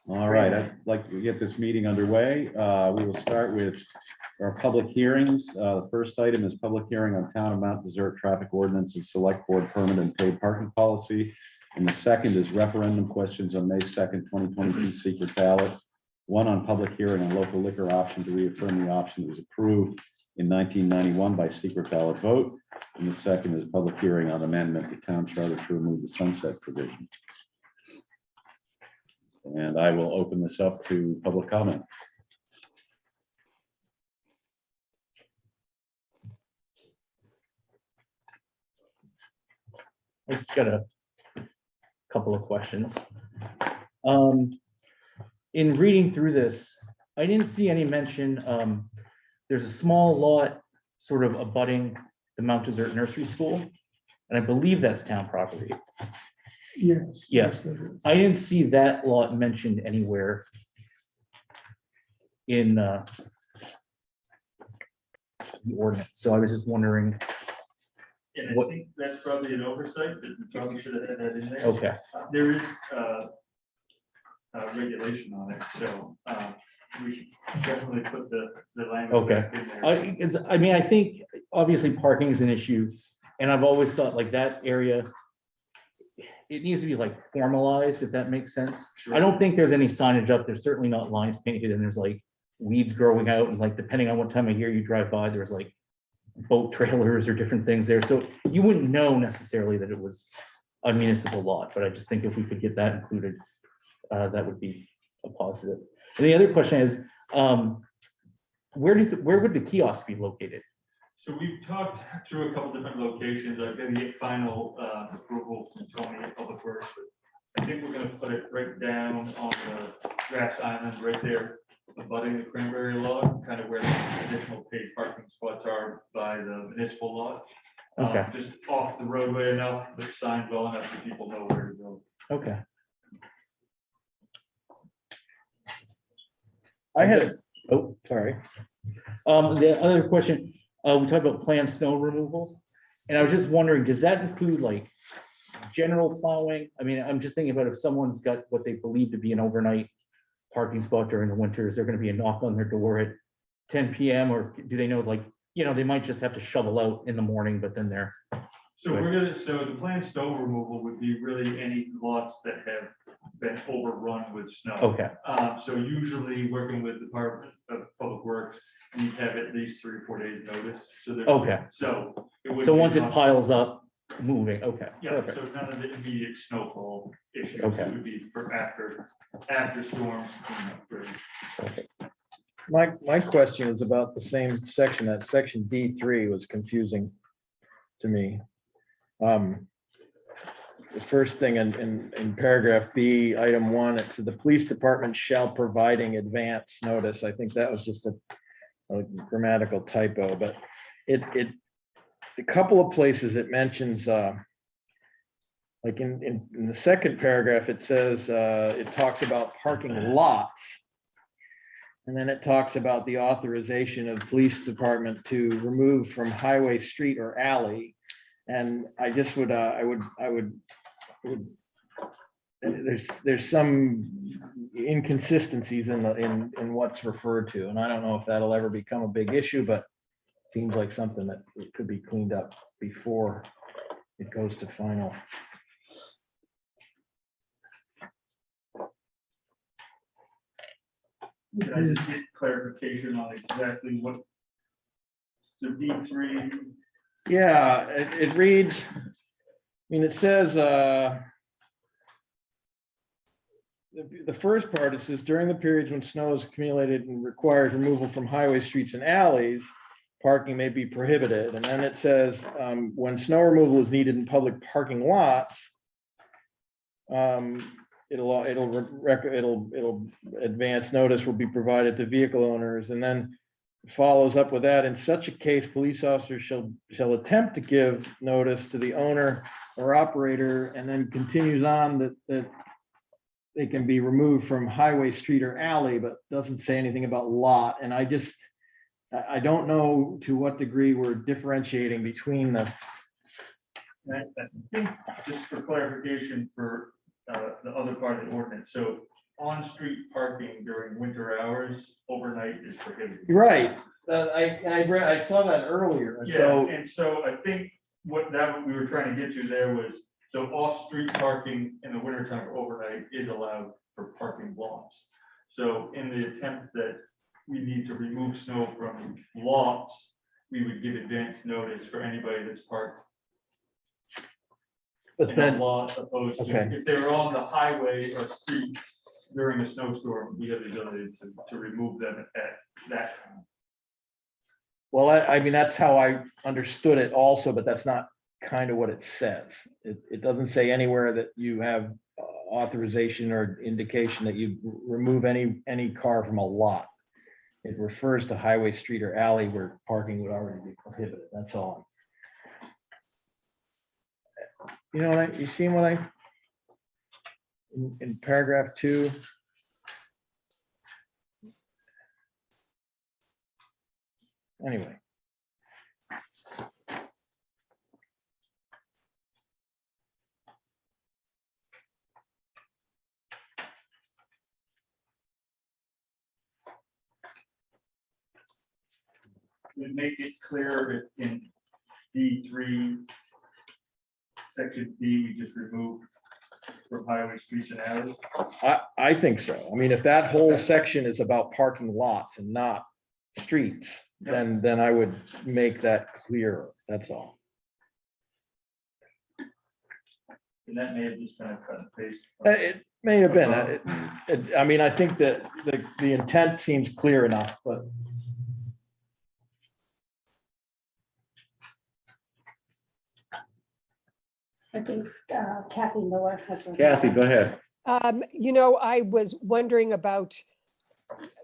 All right, I'd like to get this meeting underway. We will start with our public hearings. The first item is public hearing on Town of Mount Desert Traffic Ordinance and Select Board Permit and Paid Parking Policy. And the second is referendum questions on May 2nd, 2022 secret ballot. One on public hearing on local liquor option to reaffirm the option that was approved in 1991 by secret ballot vote. And the second is public hearing on amendment to town charter to remove the sunset provision. And I will open this up to public comment. I just got a couple of questions. In reading through this, I didn't see any mention, there's a small lot sort of abutting the Mount Desert Nursery School, and I believe that's town property. Yes. Yes. I didn't see that lot mentioned anywhere in the ordinance, so I was just wondering. And What- I think that's probably an oversight, that we probably should have had that in there. Okay, There is regulation on it, so we should definitely put the language Okay. back in there. I mean, I think obviously parking is an issue, and I've always thought like that area, it needs to be like formalized, if that makes sense. I don't think there's any signage up. There's certainly not lines painted, and there's like weeds growing out, and like depending on what time of year you drive by, there's like boat trailers or different things there. So you wouldn't know necessarily that it was a municipal lot, but I just think if we could get that included, that would be a positive. And the other question is, where would the kiosk be located? So we've talked through a couple different locations. I'm gonna get final approval from Tony at Public Works, but I think we're gonna put it right down on the grass island right there, abutting the cranberry log, kind of where the additional paid parking spots are by the municipal lot. Okay. Just off the roadway enough, but signed well enough so people know where to go. Okay. I had, oh, sorry. The other question, we talked about planned snow removal, and I was just wondering, does that include like general plowing? I mean, I'm just thinking about if someone's got what they believe to be an overnight parking spot during the winter, is there gonna be a knock on their door at 10 PM, or do they know, like, you know, they might just have to shovel out in the morning, but then they're, So the planned snow removal would be really any lots that have been overrun with snow. okay, So usually working with the Department of Public Works, we have at least 3 or 4 days notice. So there, okay. so. would So be once it not- piles up, moving, okay, Yeah, perfect. so none of the immediate snowfall issues. Okay. It would be for after storms. Perfect. My question is about the same section. That section D3 was confusing to me. The first thing in paragraph B, item 1, it said the police department shall providing advance notice. I think that was just a grammatical typo, but a couple of places it mentions, like in the second paragraph, it says, it talks about parking lots. And then it talks about the authorization of police department to remove from highway, street, or alley. And I just would, there's some inconsistencies in what's referred to, and I don't know if that'll ever become a big issue, but it seems like something that could be cleaned up before it goes to final. Can I just get clarification on exactly what the D3? Yeah, it reads, I mean, it says, the first part, it says during the periods when snow is accumulated and requires removal from highways, streets, and alleys, parking may be prohibited. And then it says, when snow removal is needed in public parking lots, it'll advance notice will be provided to vehicle owners, and then follows up with that. In such a case, police officers shall attempt to give notice to the owner or operator, and then continues on that they can be removed from highway, street, or alley, but doesn't say anything about lot. And I don't know to what degree we're differentiating between the. I think, just for clarification for the other part of the ordinance, so on-street parking during winter hours overnight is prohibited. Right, I saw that earlier, and Yeah, so, and so I think what we were trying to get to there was, so off-street parking in the wintertime overnight is allowed for parking lots. So in the attempt that we need to remove snow from lots, we would give advance notice for anybody that's parked but in a then, lot, opposed okay. to, if they were on the highway or street during a snowstorm, we have the ability to remove them at that time. well, I mean, that's how I understood it also, but that's not kind of what it says. It doesn't say anywhere that you have authorization or indication that you remove any car from a lot. It refers to highway, street, or alley where parking would already be prohibited, that's all. You know what you seen what in paragraph 2? Anyway. Would make it clear if in D3, section D, we just removed from highway, streets and alleys. I think so. I mean, if that whole section is about parking lots and not streets, then I would make that clearer. That's all. And that may have just been a cut and paste. It may have been. I mean, I think that the intent seems clear enough, but I think Kathy Miller has. her Kathy, hand. go ahead. I was wondering about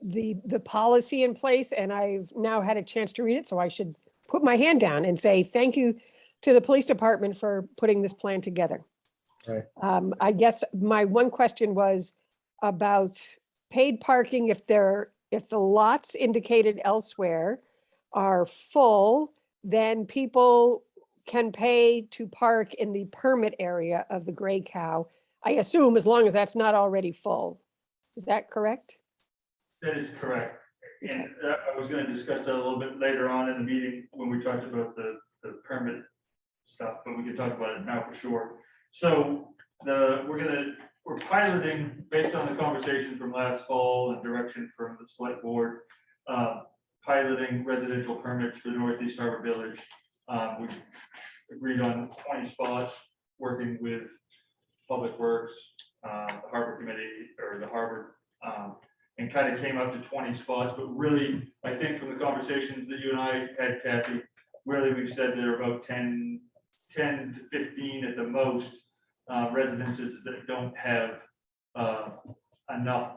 the policy in place, and I've now had a chance to read it, so I should put my hand down and say thank you to the police department for putting this plan together. Right. I guess my one question was about paid parking. If the lots indicated elsewhere are full, then people can pay to park in the permit area of the Gray Cow. I assume as long as that's not already full. Is that correct? That is correct. And I was gonna discuss that a little bit later on in the meeting when we talked about the permit stuff, but we can talk about it now for sure. So we're piloting, based on the conversation from last fall and direction from the select board, piloting residential permits for Northeast Harbor Village. We agreed on 20 spots, working with Public Works, the Harbor Committee, or the Harbor, and kind of came up to 20 spots. But really, I think from the conversations that you and I had, Kathy, really we've said there are about 10 to 15 at the most residences that don't have enough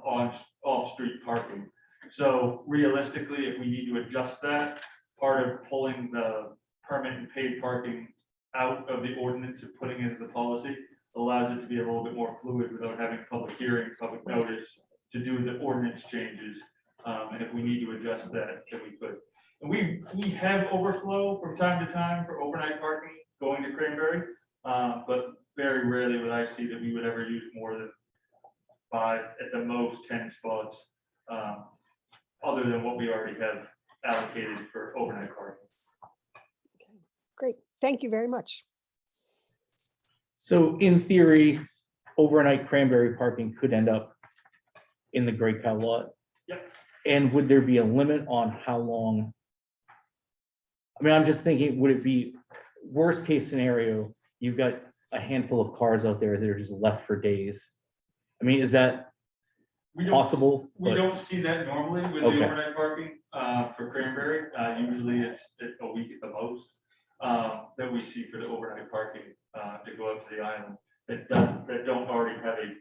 off-street parking. So realistically, if we need to adjust that, part of pulling the permit and paid parking out of the ordinance and putting it into the policy allows it to be a little bit more fluid without having public hearings, public notice to do the ordinance changes. And if we need to adjust that, then we could. And we have overflow from time to time for overnight parking going to Cranberry, but very rarely would I see that we would ever use more than 5, at the most 10 spots, other than what we already have allocated for overnight parking. Great. Thank you very much. So in theory, overnight Cranberry parking could end up in the Gray Cow lot. Yep. And would there be a limit on how long? I mean, I'm just thinking, would it be worst case scenario? You've got a handful of cars out there that are just left for days. I mean, is that We don't- possible? We But- don't see that normally with the Okay. overnight parking for Cranberry. Usually it's a week at the most that we see for the overnight parking to go up to the island that don't already have a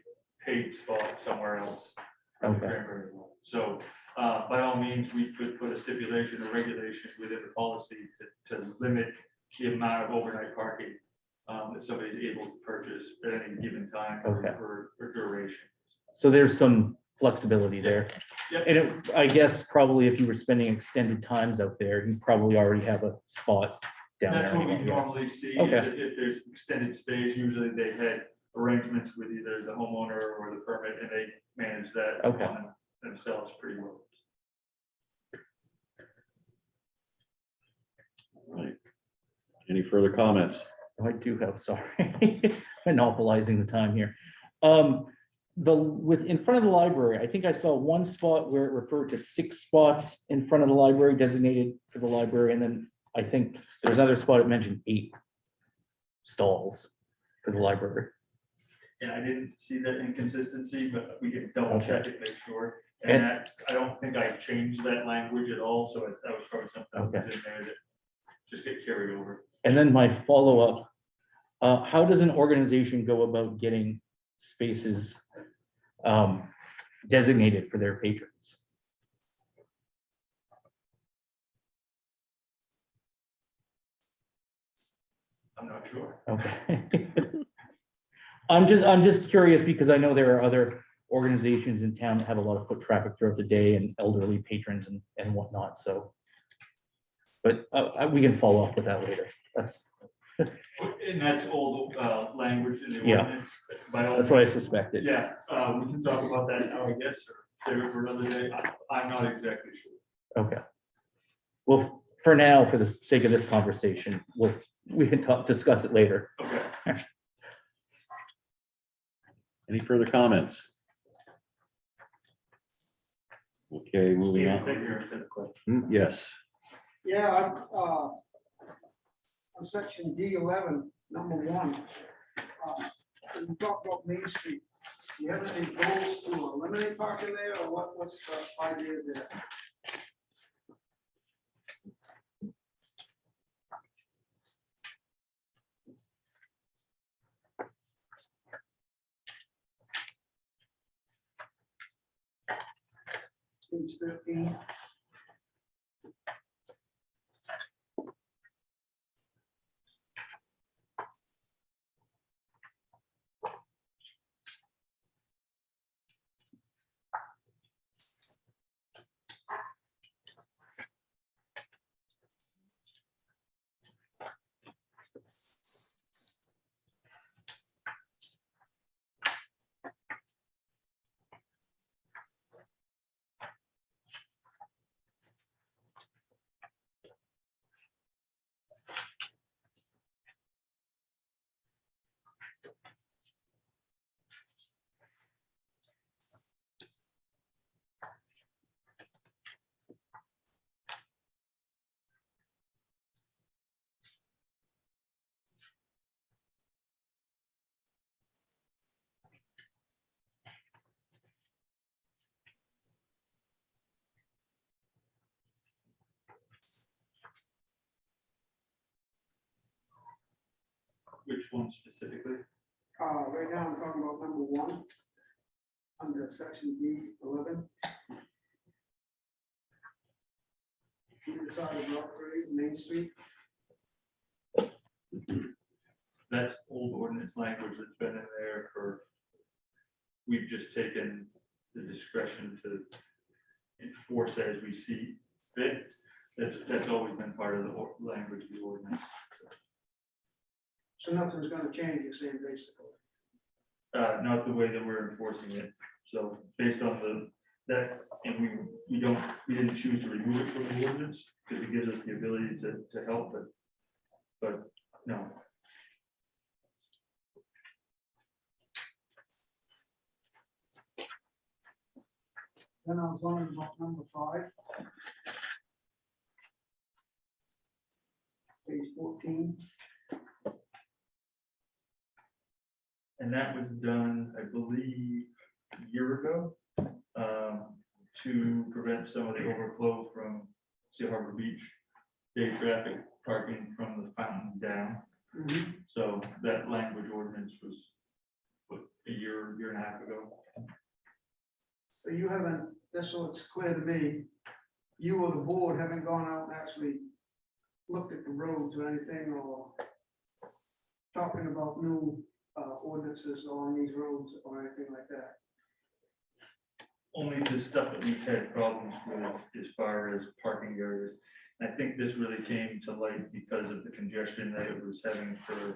paid spot somewhere else. For the Okay. Cranberry one. So by all means, we could put a stipulation or regulation within the policy to limit the amount of overnight parking that somebody is able to purchase at any given time Okay. or duration. So there's some flexibility there. Yep. And I guess probably if you were spending extended times out there, you probably already have a spot down there. That's what we anyway, yeah. normally see, Okay. is if there's extended stays, usually they had arrangements with either the homeowner or the permit, and they manage that Okay. on themselves pretty well. Right. Any further comments? I do have, sorry, monopolizing the time here. In front of the library, I think I saw one spot where it referred to 6 spots in front of the library designated for the library, and then I think there's another spot that mentioned 8 stalls for the library. And I didn't see that inconsistency, but we can double check it, make sure. And And- that, I don't think I changed that language at all, so that was probably something that was in there that just get carried over. And then my follow-up, how does an organization go about getting spaces designated for their patrons? I'm not sure. Okay. I'm just curious because I know there are other organizations in town that have a lot of foot traffic throughout the day and elderly patrons and whatnot, so. But we can follow up with that later. And that's old language in the Yeah. ordinance. By all That's what I means. suspected. Yeah, we can talk about that now, I guess, or save it for another day. I'm not exactly sure. Okay. Well, for now, for the sake of this conversation, we can discuss it later. Okay. Any further comments? Okay, moving Steve, on. thank you. Yes, Yeah, on section D11, number 1. When you talk about Main Street, do you have any goals to eliminate parking there, or what's the idea there? Page 13. Which one specifically? Right now, I'm talking about number 1, under section D11. Either side of Rock Creek, Main Street. That's old ordinance language that's been in there for, we've just taken the discretion to enforce as we see fit. That's always been part of the language of the ordinance. So nothing's gonna change, you're saying, basically. Not the way that we're enforcing it. So based on that, and we didn't choose to remove it from the ordinance because it gives us the ability to help, but no. Then I was wondering about number 5. Page 14. And that was done, I believe, a year ago, to prevent some of the overflow from Sea Harbor Beach, day traffic parking from the fountain down. So that language ordinance was what, a year and a half ago. So you haven't, just so it's clear to me, you or the board haven't gone out and actually looked at the roads or anything, or talking about new ordinances on these roads or anything like that? Only the stuff that we've had problems with as far as parking areas. And I think this really came to light because of the congestion that it was having for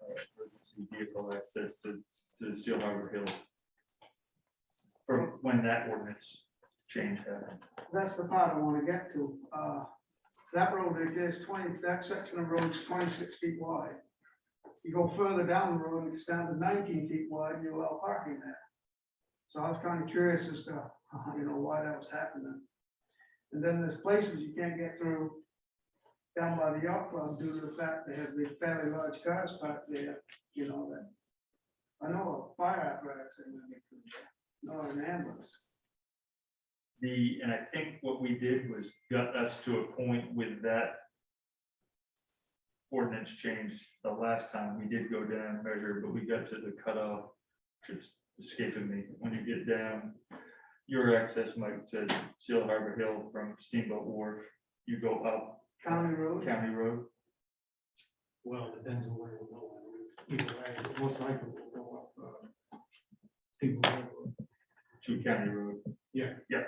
emergency vehicle access to Seal Harbor Hill. From when that ordinance change happened. That's the part I want to get to. That road, there's 20, that section of road is 26 feet wide. You go further down the road, it's down to 19 feet wide, and you allow parking there. So I was kind of curious as to, why that was happening. And then there's places you can't get through down by the yacht club due to the fact they have these fairly large cars parked there, that. I know a fire apparatus ain't gonna get through there, nor an ambulance. And I think what we did was got us to a point with that ordinance change the last time. We did go down and measure, but we got to the cutoff, which is escaping me. When you get down, your access might to Seal Harbor Hill from Steamboat Wharf, you go up County road. County Road. Well, it depends on where we're going. Either way, but most likely we'll go up. People Road. To County Road. Yeah. Yeah.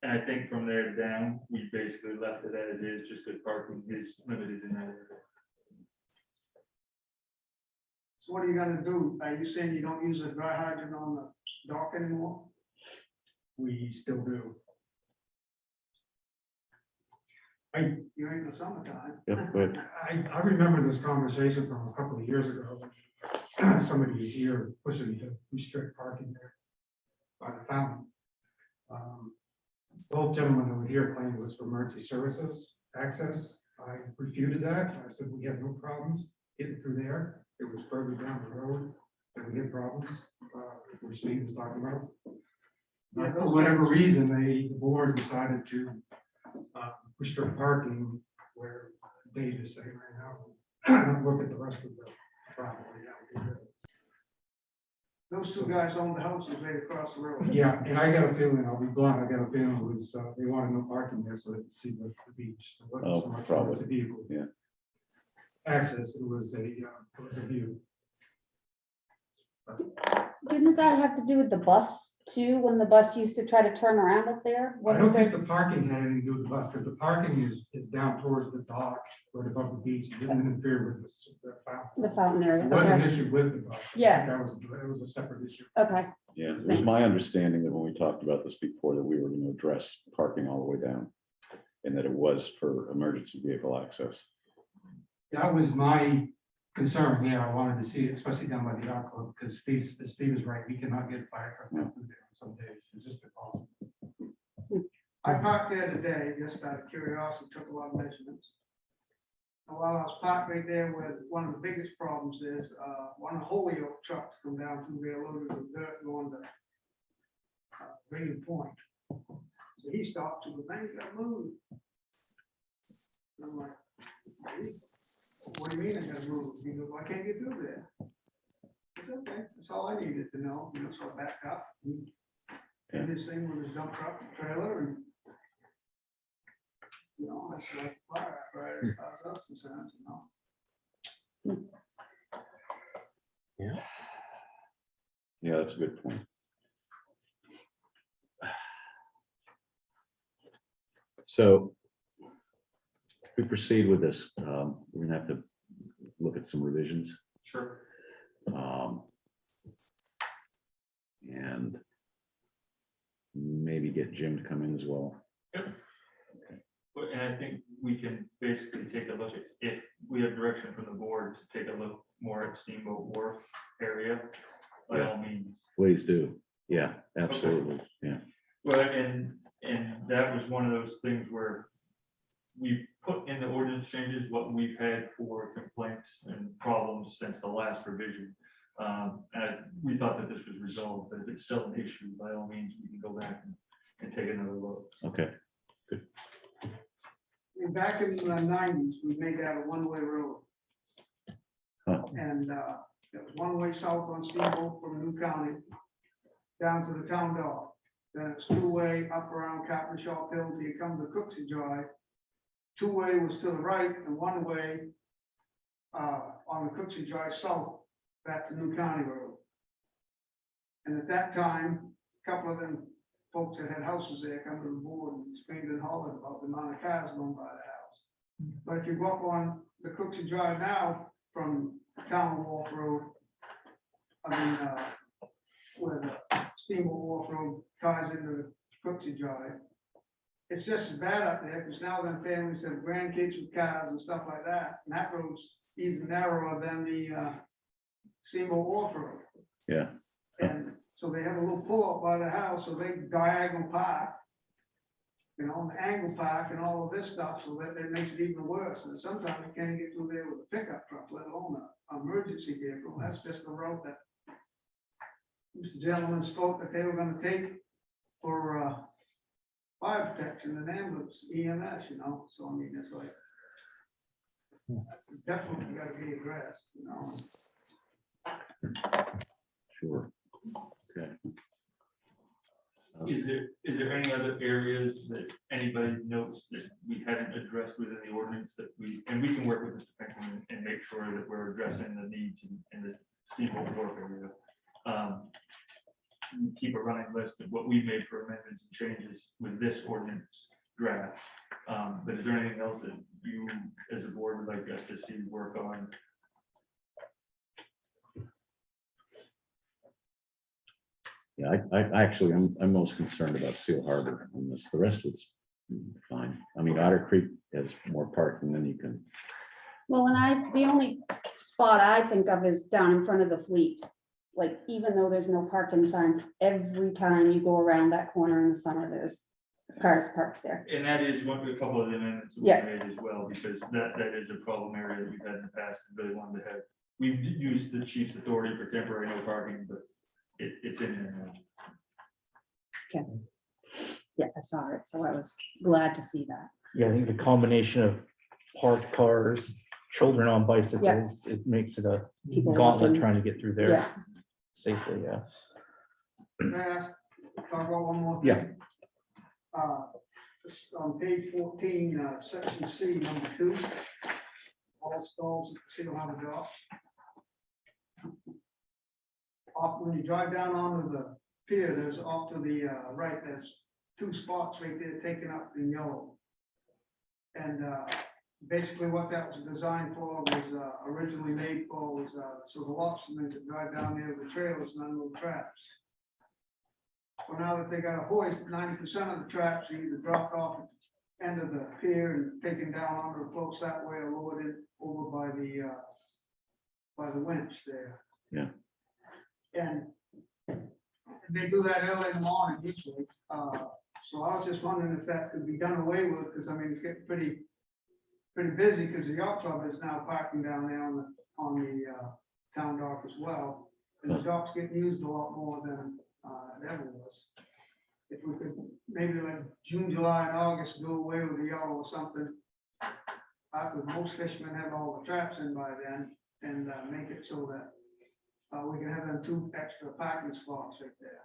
And I think from there down, we basically left it as is, just because parking is limited in that area. So what are you gonna do? Are you saying you don't use a dry hydrant on the dock anymore? We still do. You ain't in the summertime. Yep, go ahead. I remember this conversation from a couple of years ago. Somebody was here pushing to restrict parking there by the fountain. Both gentlemen who were here claimed it was for emergency services access. I refuted that. I said, we have no problems getting through there. It was further down the road that we had problems, which Steve was talking about. But for whatever reason, the board decided to restrict parking where Dave is saying right now. Look at the rest of the traffic. Those two guys own the houses right across the road. Yeah, and I got a feeling, I'll be blunt, I got a feeling it was, they wanted no parking there so they could see the beach. It wasn't so Oh, much probably. to vehicle Yeah. access, it was a view. Didn't that have to do with the bus too, when the bus used to try to turn around up there? I Wasn't don't think there? the parking had anything to do with the bus, because the parking is down towards the dock, right above the beach. It didn't interfere with the fountain. The fountain area, It was an okay, issue with the bus. I Yeah. think it was a separate issue. okay, Yeah, it was my understanding that when we talked about this before, that we were going to address parking all the way down. And that it was for emergency vehicle access. That was my concern, yeah, I wanted to see it, especially down by the yacht club, because Steve is right, we cannot get a fire truck down through there some days, it's just impossible. I parked there today, just out of curiosity, took a lot of measurements. And while I was parked right there, where one of the biggest problems is, one of the Holyoke trucks come down through there loaded with dirt going to Rainy Point. So he stopped to the bank and moved. And I'm like, "Hey, what do you mean I gotta move?" He goes, "Why can't you do that?" It's okay, that's all I needed to know, so I backed up. And his thing with his dump truck and trailer and. That's like fire apparatus, as far as I was concerned, Yeah, that's a good point. So if we proceed with this, we're gonna have to look at some revisions. Sure. And maybe get Jim to come in as well. And I think we can basically take a look at, if we have direction from the board to take a look more at Steamboat Wharf area, by all means. Please do. Yeah, absolutely. Yeah. Well, and that was one of those things where we put in the ordinance changes what we've had for complaints and problems since the last revision. And we thought that this was resolved, but if it's still an issue, by all means, we can go back and take another look. Okay. And back in the 90s, we made that a one-way road. Huh. And it was one way south on Steamboat from New County down to the town dock. Then it's two-way up around Captain Shaw Hill till you come to Cooksey Drive. Two-way was to the right and one-way on the Cooksey Drive south back to New County Road. And at that time, a couple of them folks that had houses there come to the board and screamed and hollered about the amount of cars going by the house. But if you go up on the Cooksey Drive now from Town Wharf Road. Where the Steamboat Wharf Road ties into the Cooksey Drive. It's just as bad up there, because now them families have grandkids with cars and stuff like that, and that road's even narrower than the Steamboat Wharf Road. Yeah, And so they have a little pull-up by the house, so they diagonal park, you know, the angle park and all of this stuff, so that it makes it even worse. And sometimes you can't get through there with a pickup truck, let alone an emergency vehicle. That's just the road that this gentleman spoke that they were gonna take for fire protection and ambulance, EMS, you know, so I mean, it's like definitely gotta be addressed, you know. sure. Okay. Is there any other areas that anybody notes that we haven't addressed within the ordinance that and we can work with Mr. Pinkham and make sure that we're addressing the needs in the Steamboat Wharf area? Keep a running list of what we've made for amendments and changes with this ordinance draft. But is there anything else that you, as a board, would like us to see work on? Yeah, I actually, I'm most concerned about Seal Harbor on this. The rest of it's fine. I mean, Otter Creek has more parking than you can. Well, and the only spot I think of is down in front of the fleet. Like, even though there's no parking signs, every time you go around that corner in the summer, there's cars parked there. And that is a couple of the amendments we Yeah. made as well, because that is a problem area that we've had in the past and really wanted to have. We've used the chief's authority for temporary no parking, but it's in there now. Yeah, I saw it, so I was glad to see that. Yeah, I think the combination of parked cars, children on bicycles, it makes it a People gauntlet walking. trying to get through there Yeah, safely, yeah. Can I ask, talk about one more? Yeah. thing? On page 14, section C, number 2, all stalls at the Seal Harbor dock. When you drive down onto the pier, there's off to the right, there's 2 spots right there taken up in yellow. And basically what that was designed for was originally made for was so the lobstermen could drive down there with the trailers and unload traps. Well, now that they got a hoist, 90% of the traps are either dropped off at the end of the pier and taken down onto the floats that way, or lowered in over by the winch there. Yeah. And they do that early in the morning usually. So I was just wondering if that could be done away with, because I mean, it's getting pretty busy, because the yacht club is now parking down there on the town dock as well. And the dock's getting used a lot more than it ever was. If we could, maybe like June, July, and August, do away with the yellow or something. After most fishermen have all the traps in by then, and make it so that we can have them 2 extra parking spots right there.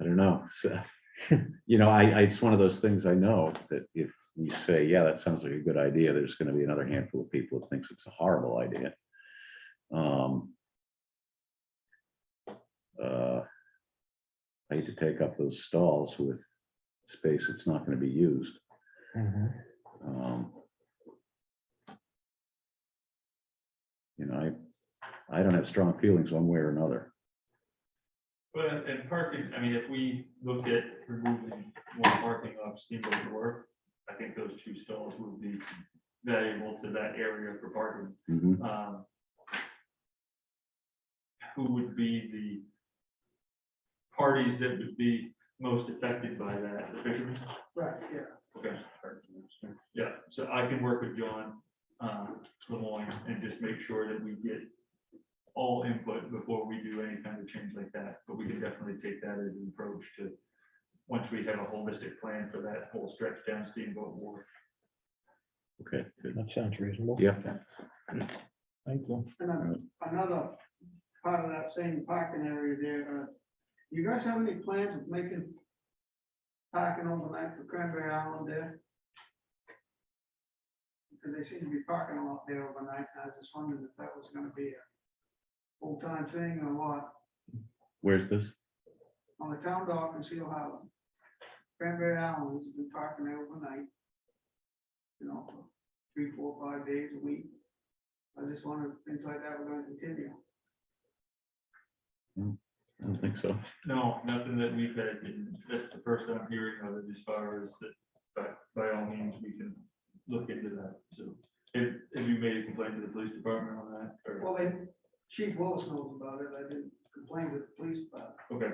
I don't know. So, you know, it's one of those things I know that if we say, yeah, that sounds like a good idea, there's going to be another handful of people who thinks it's a horrible idea. I hate to take up those stalls with space that's not going to be used. You know, I don't have strong feelings one way or another. Well, and parking, I mean, if we look at removing more parking off Steamboat Wharf, I think those 2 stalls would be valuable to that area for parking. Mhm. Who would be the parties that would be most affected by that? The fishermen? Right, yeah. Okay. Yeah, so I can work with John Lemoyne and just make sure that we get all input before we do any kind of change like that. But we can definitely take that as an approach to, once we have a holistic plan for that whole stretch down Steamboat Wharf. Okay, good. That sounds reasonable. Yeah. Thank you. And then another part of that same parking area there, you guys have any plans of making parking overnight for Cranberry Island there? Because they seem to be parking a lot there overnight. I was just wondering if that was gonna be a full-time thing or what, Where's this? on the town dock in Seal Harbor. Cranberry Island has been parking there overnight. you know, for 3, 4, 5 days a week. I just wondered if things like that were gonna continue. I don't think so. No, nothing that we've had, and that's the first I'm hearing of it as far as that, but by all means, we can look into that, so. Have you made a complaint to the police department on that, or, Well, Chief Willis knows about it. I didn't complain to the police about it. okay,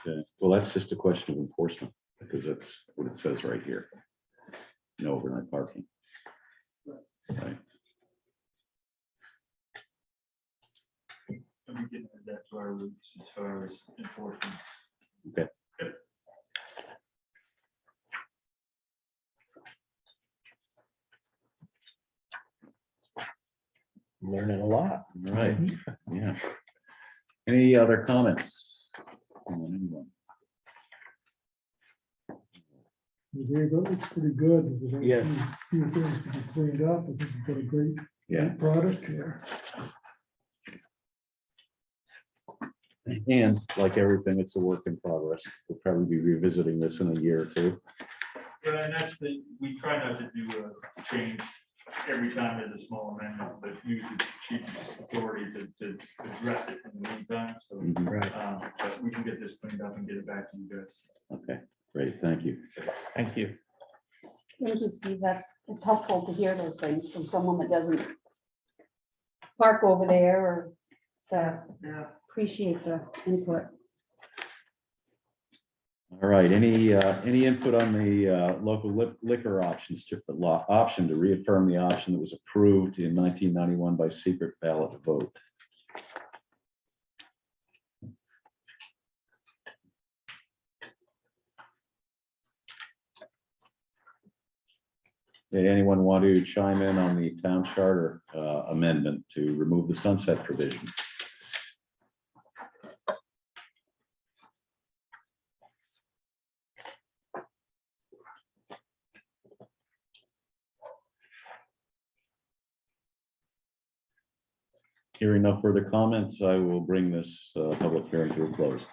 Okay, well, that's just a question of enforcement, because that's what it says right here. No overnight parking. Right. and we can add that to our roots as far as enforcement. Learning a lot. All right, yeah. Any other comments? Anyone? Dave, that looks pretty good. There's only Yes. Few things to be cleaned up. I think you've got a great Yeah, product here. and like everything, it's a work in progress. We'll probably be revisiting this in a year or two. Yeah, and that's the, we try not to do a change every time there's a small amendment, but use the chief's authority to address it in the meantime, so. Mhm. Right. But we can get this cleaned up and get it back to you guys. Okay, great, thank you. Thank you. Thank you, Steve. It's helpful to hear those things from someone that doesn't park over there or, so Yeah. appreciate the input. All right, any input on the local liquor options, option to reaffirm the option that was approved in 1991 by secret ballot vote? Okay, anyone want to chime in on the town charter amendment to remove the sunset provision? Hearing no further comments, I will bring this public hearing to a close.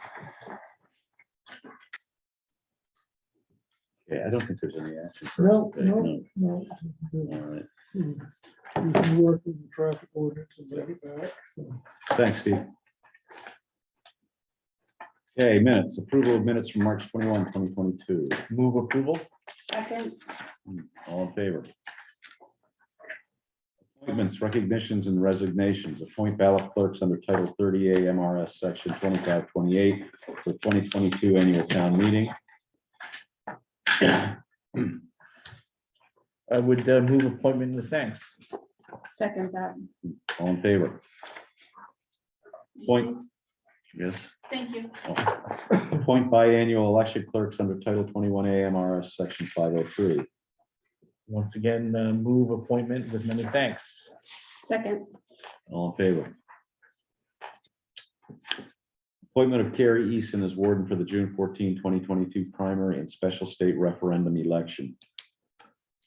Okay, I don't think there's any action. for us No, to take, no. All right, We can work with the traffic ordinance and bring it back. So thanks, Steve. Okay, minutes, approval of minutes from March 21, 2022. Move approval? Second, All in favor? Appointments, recognitions, and resignations. Appoint ballot clerks under Title 30A MRS Section 2528 for 2022 annual town meeting. I would move appointment with thanks. second that. All in favor? Appoint. Yes. Thank you. Appoint biannual election clerks under Title 21A MRS Section 503. Once again, move appointment with many thanks. Second, All in favor? Appointment of Carrie Eason as warden for the June 14, 2022 primary and special state referendum election.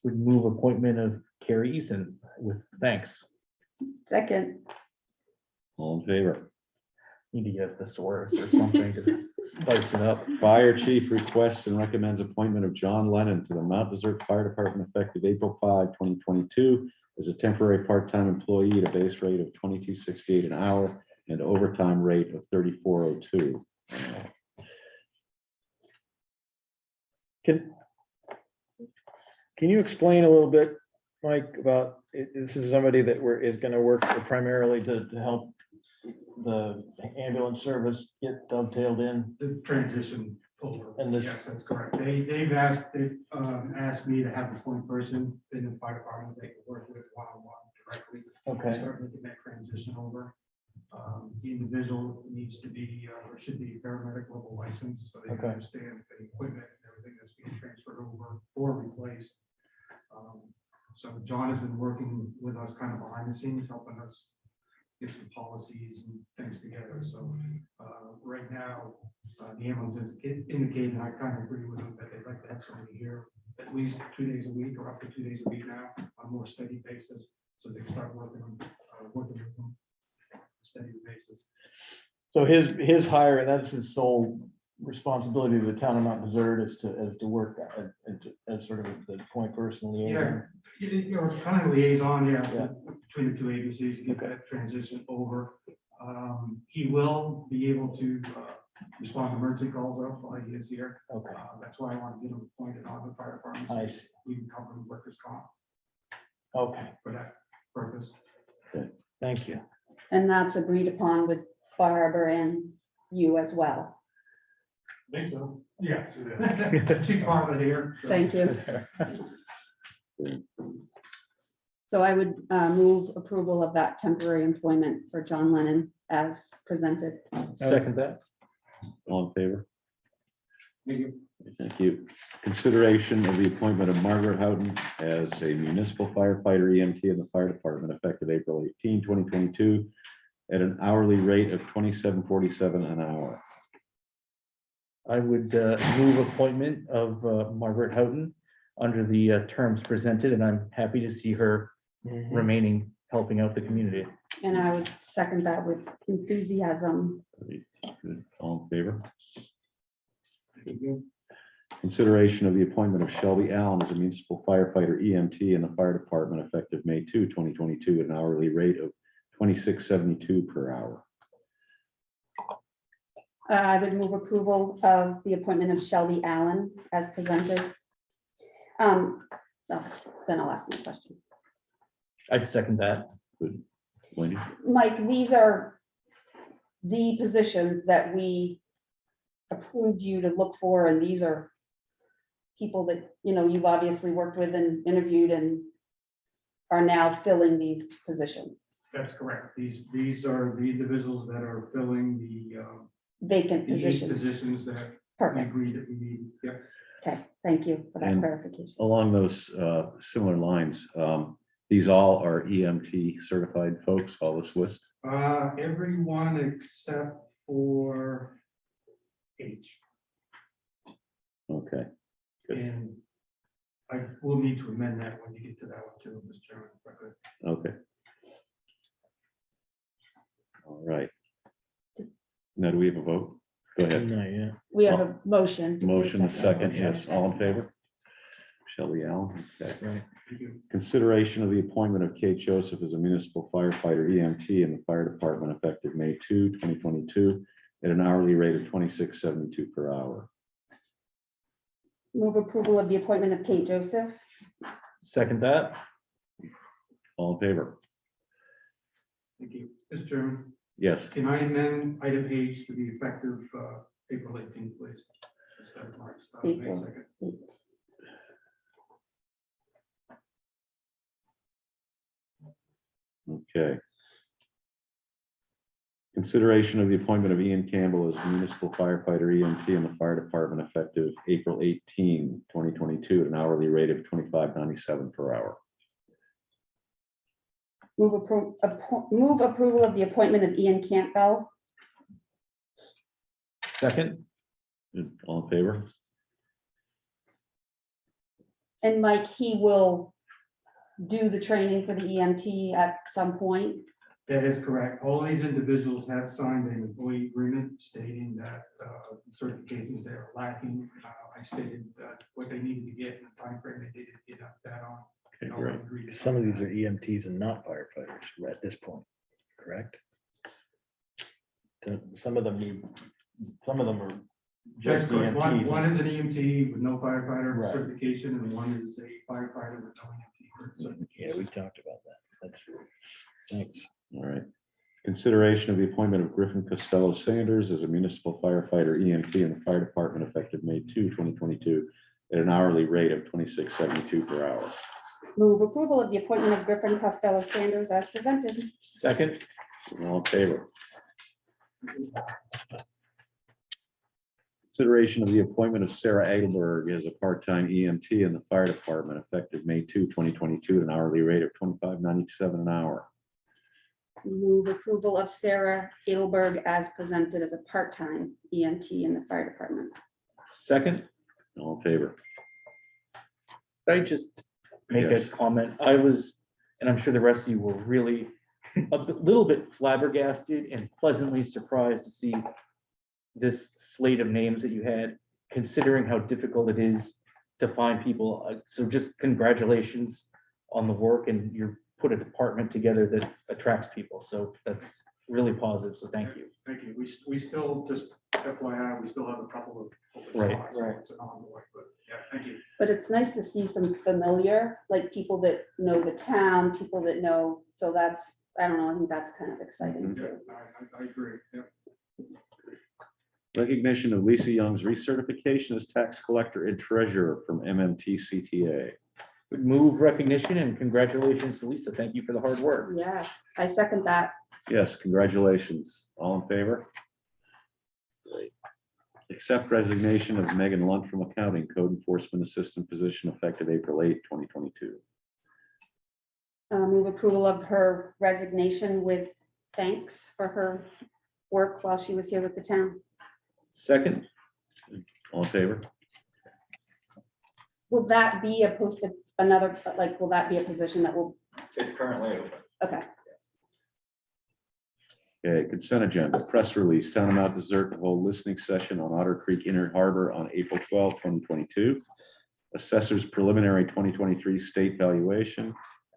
Would move appointment of Carrie Eason with thanks. second, All in favor? Need to get a thesaurus or something to spice it up. Fire chief requests and recommends appointment of John Lennon to the Mount Desert Fire Department effective April 5, 2022 as a temporary part-time employee at a base rate of $22.68 an hour and overtime rate of $34.02. Can you explain a little bit, Mike, about, this is somebody that is gonna work primarily to help the ambulance service get dovetailed in? The transition over. And this- Yes, that's correct. They've asked me to have a point person in the fire department they can work with one-on-one directly. Okay, Start making that transition over. The individual needs to be, or should be paramedic level license, so they can Okay. understand the equipment and everything that's being transferred over or replaced. So John has been working with us kind of behind the scenes, helping us get some policies and things together. So right now, the ambulance is indicating, and I kind of agree with them, that they'd like to have somebody here at least 2 days a week or up to 2 days a week now on a more steady basis, so they can start working with them on a steady basis. So his hire, that's his sole responsibility of the town of Mount Desert is to work that as sort of the point person liaison. Yeah, you're kind of liaison, Yeah. between the two agencies, get that transition over. He will be able to respond to emergency calls up while he is here. Okay, That's why I want to get him appointed on the fire department. I see. We can cover the workers' comp Okay, for that purpose. thank you. And that's agreed upon with Barbara and you as well. Think so. Yeah. Chief Bartlett here. so- Thank you. So I would move approval of that temporary employment for John Lennon as presented. Second that. All in favor? Thank you. Thank you. Consideration of the appointment of Margaret Houghton as a municipal firefighter EMT in the fire department effective April 18, 2022, at an hourly rate of $27.47 an hour. I would move appointment of Margaret Houghton under the terms presented, and I'm happy to see her remaining, helping out the community. And I would second that with enthusiasm. Good. All in favor? Consideration of the appointment of Shelby Allen as a municipal firefighter EMT in the fire department effective May 2, 2022, at an hourly rate of $26.72 per hour. I would move approval of the appointment of Shelby Allen as presented. No, then I'll ask my question. I'd second that. Wendy? Mike, these are the positions that we approved you to look for, and these are people that, you know, you've obviously worked with and interviewed and are now filling these positions, That's correct. These are the individuals that are filling the vacant the 8 positions. positions that we Perfect. agreed that we need. Yes. Okay, thank you for that And- clarification. Along those similar lines, these all are EMT certified folks, all this list? Everyone except for H. Okay, Good. And I will need to amend that when you get to that one too, Mr. Chairman. if I could. okay. All right. Now, do we have a vote? Go ahead. No, yeah. We have a motion. Motion a second, yes, all in favor? Shelby Allen, okay. Right. Thank you. Consideration of the appointment of Kate Joseph as a municipal firefighter EMT in the fire department effective May 2, 2022, at an hourly rate of $26.72 per hour. Move approval of the appointment of Kate Joseph. Second that. All in favor? Thank you. Mr. Chairman, Yes, can I amend item H to be effective April 18th, please? Instead of March, May April. 2nd. 8. okay. Consideration of the appointment of Ian Campbell as municipal firefighter EMT in the fire department effective April 18, 2022, at an hourly rate of $25.97 per hour. Move approval of the appointment of Ian Campbell. Second. All in favor? And Mike, he will do the training for the EMT at some point. That is correct. All these individuals have signed an employee agreement stating that in certain cases they are lacking. I stated what they needed to get in the timeframe they needed to get that on. Okay, No one great. agreed to Some of sign these that. are EMTs and not firefighters at this point, correct? Some of them need, some of them are That's just correct. One EMTs. is an EMT with no firefighter Right. certification, and one is a firefighter with no EMT certification. Yeah, we talked about that. That's true. Thanks. All right. Consideration of the appointment of Griffin Costello Sanders as a municipal firefighter EMT in the fire department effective May 2, 2022, at an hourly rate of $26.72 per hour. Move approval of the appointment of Griffin Costello Sanders as presented. Second. All in favor? Consideration of the appointment of Sarah Edelberg as a part-time EMT in the fire department effective May 2, 2022, at an hourly rate of $25.97 an hour. Move approval of Sarah Edelberg as presented as a part-time EMT in the fire department. Second, All in favor? I just make a Yes. comment. I was, and I'm sure the rest of you were really little bit flabbergasted and pleasantly surprised to see this slate of names that you had, considering how difficult it is to find people. So just congratulations on the work, and you put a department together that attracts people. So that's really positive. So thank you. Thank you. We still, just FYI, we still have a couple of open Right, spots, so right. it's an ongoing, but yeah, thank you. But it's nice to see some familiar, like people that know the town, people that know, so that's, I don't know, I think that's kind of exciting Yeah, too. I agree. Yeah. Recognition of Lisa Young's recertification as tax collector and treasurer from MMT CTA. Would move recognition and congratulations to Lisa. Thank you for the hard work. Yeah, I second that. Yes, congratulations. All in favor? Great. Accept resignation of Megan Lunt from accounting code enforcement assistant position effective April 8, 2022. Move approval of her resignation with thanks for her work while she was here with the town. Second, All in favor? Will that be a posted, another, like, will that be a position that will, It's currently open. okay, Okay, consent agenda, press release, Town of Mount Desert to hold listening session on Otter Creek Inner Harbor on April 12, 2022. Assessors preliminary 2023 state valuation,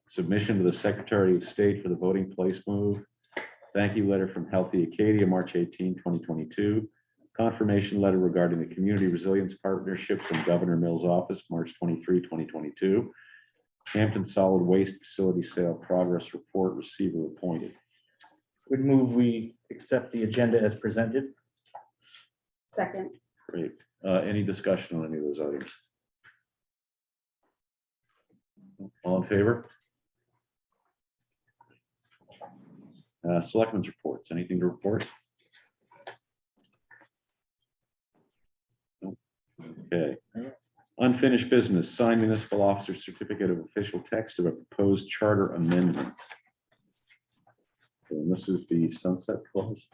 submission to the Secretary of State for the voting place move. Thank you letter from Healthy Acadia, March 18, 2022. Confirmation letter regarding the Community Resilience Partnership from Governor Mills' office, March 23, 2022. Hampton Solid Waste Facility Sale Progress Report, receiver appointed. would move we accept the agenda as presented. second, Great. Any discussion on any of those items? All in favor? Selectmen's reports. Anything to report? No? Okay. Unfinished business, signed municipal officer certificate of official text of a proposed charter amendment. And this is the sunset clause.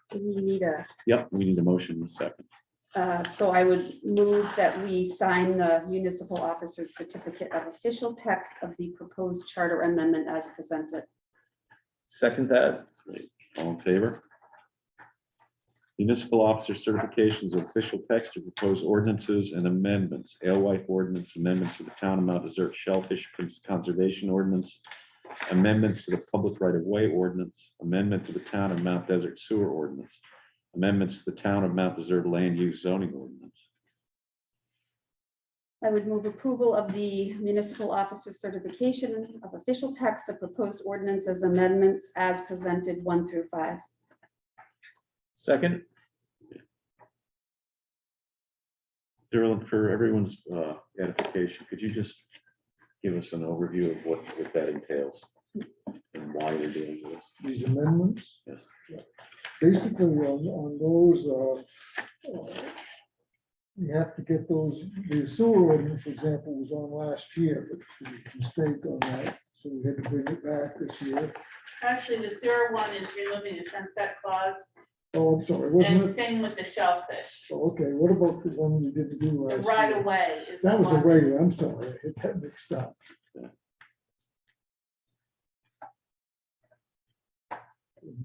do we need a, Yep, we need a motion in a second. so I would move that we sign the municipal officer's certificate of official text of the proposed charter amendment as presented. Second that. All in favor? Municipal officer certifications of official text of proposed ordinances and amendments. Alewife ordinance, amendments to the Town of Mount Desert Shellfish Conservation Ordinance, amendments to the public right-of-way ordinance, amendment to the Town of Mount Desert Sewer Ordinance, amendments to the Town of Mount Desert Land Use Zoning Ordinance. I would move approval of the municipal officer certification of official text of proposed ordinances amendments as presented 1 through 5. Second, Darrell, for everyone's edification, could you just give us an overview of what that entails and why they're doing this? These amendments. Yes. Basically, on those, you have to get those, the sewer ordinance, for example, was on last year, but there was a mistake on that, so we had to bring it back this year. Actually, the sewer one is removing the sunset clause, Oh, I'm sorry, wasn't and it? same with the shellfish. Oh, okay, what about the one we didn't do The last right year? of way is. That the was a one- regular, I'm sorry, I hit that mixed up.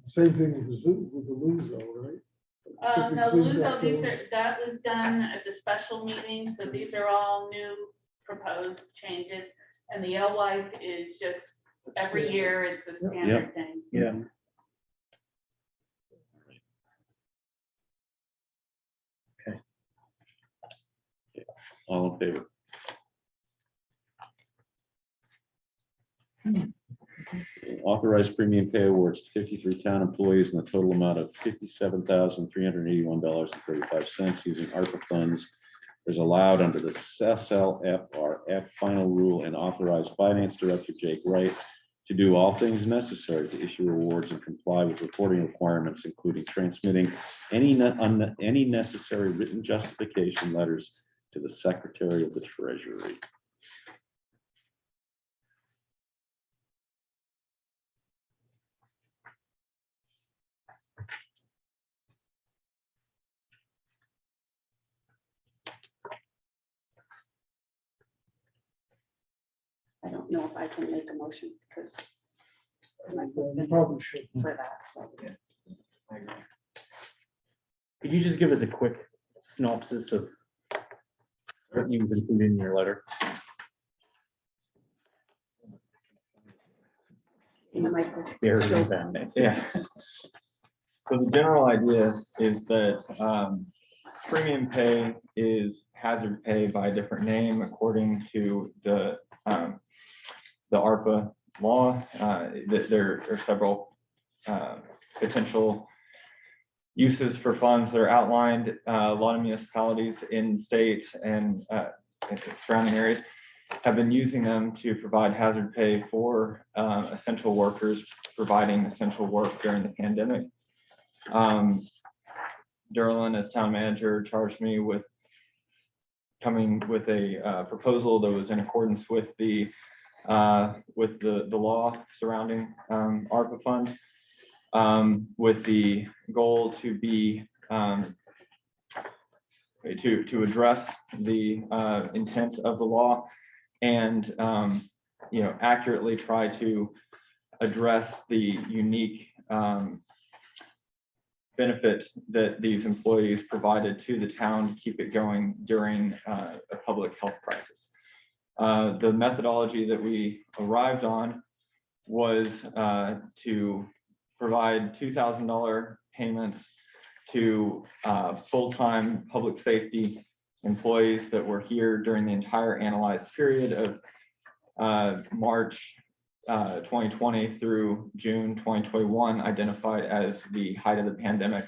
Same thing with the zoo, with the Luso, right? Except we No, cleaned up Luso, these those. are, that was done at the special meeting, so these are all new proposed changes. And the Alewife is just every year, it's a Yep. standard thing. yeah, All in favor? Authorized premium pay awards to 53 town employees in the total amount of $57,381.35 using ARPA funds as allowed under the SLFRF final rule and authorized finance director Jake Wright to do all things necessary to issue awards and comply with reporting requirements, including transmitting any necessary written justification letters to the Secretary of the Treasury. I don't know if I can make a motion because my You husband probably should. for that, so. Could you just give us a quick synopsis of what you've included in your letter? And the microphone. Buried in that. Yeah. So the general idea is that premium pay is hazard pay by a different name according to the ARPA law. There are several potential uses for funds that are outlined. A lot of municipalities in state and surrounding areas have been using them to provide hazard pay for essential workers providing essential work during the pandemic. Derlin, as town manager, charged me with coming with a proposal that was in accordance with the law surrounding ARPA funds, with the goal to be to address the intent of the law and accurately try to address the unique benefit that these employees provided to the town to keep it going during a public health crisis. The methodology that we arrived on was to provide $2,000 payments to full-time public safety employees that were here during the entire analyzed period of March 2020 through June 2021, identified as the height of the pandemic.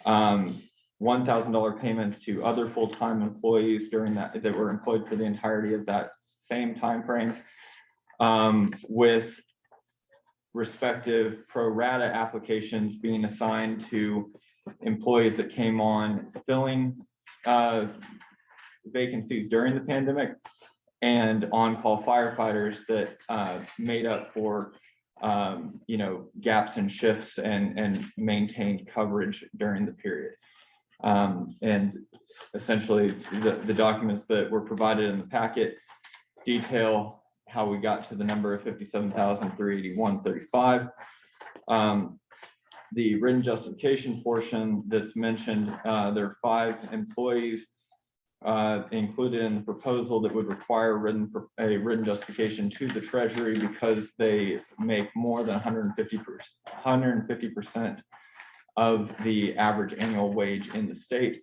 $1,000 payments to other full-time employees during that were employed for the entirety of that same time frame, with respective pro rata applications being assigned to employees that came on filling vacancies during the pandemic, and on-call firefighters that made up for gaps in shifts and maintained coverage during the period. And essentially the documents that were provided in the packet detail how we got to the number of $57,381.35. The written justification portion that's mentioned, there are 5 employees included in the proposal that would require a written justification to the Treasury because they make more than 150% of the average annual wage in the state.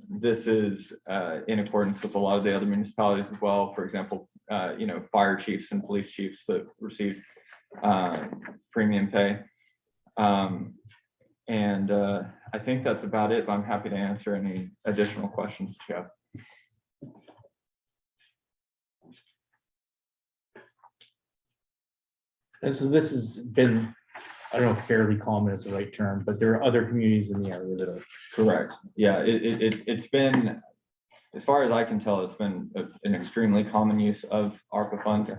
This is in accordance with a lot of the other municipalities as well. For example, fire chiefs and police chiefs that receive premium pay. I think that's about it, but I'm happy to answer any additional questions that you have. And so this has been, I don't know if fairly common is the right term, but there are other communities in the area that are. Correct. Yeah, it's been, as far as I can tell, it's been an extremely common use of ARPA funds.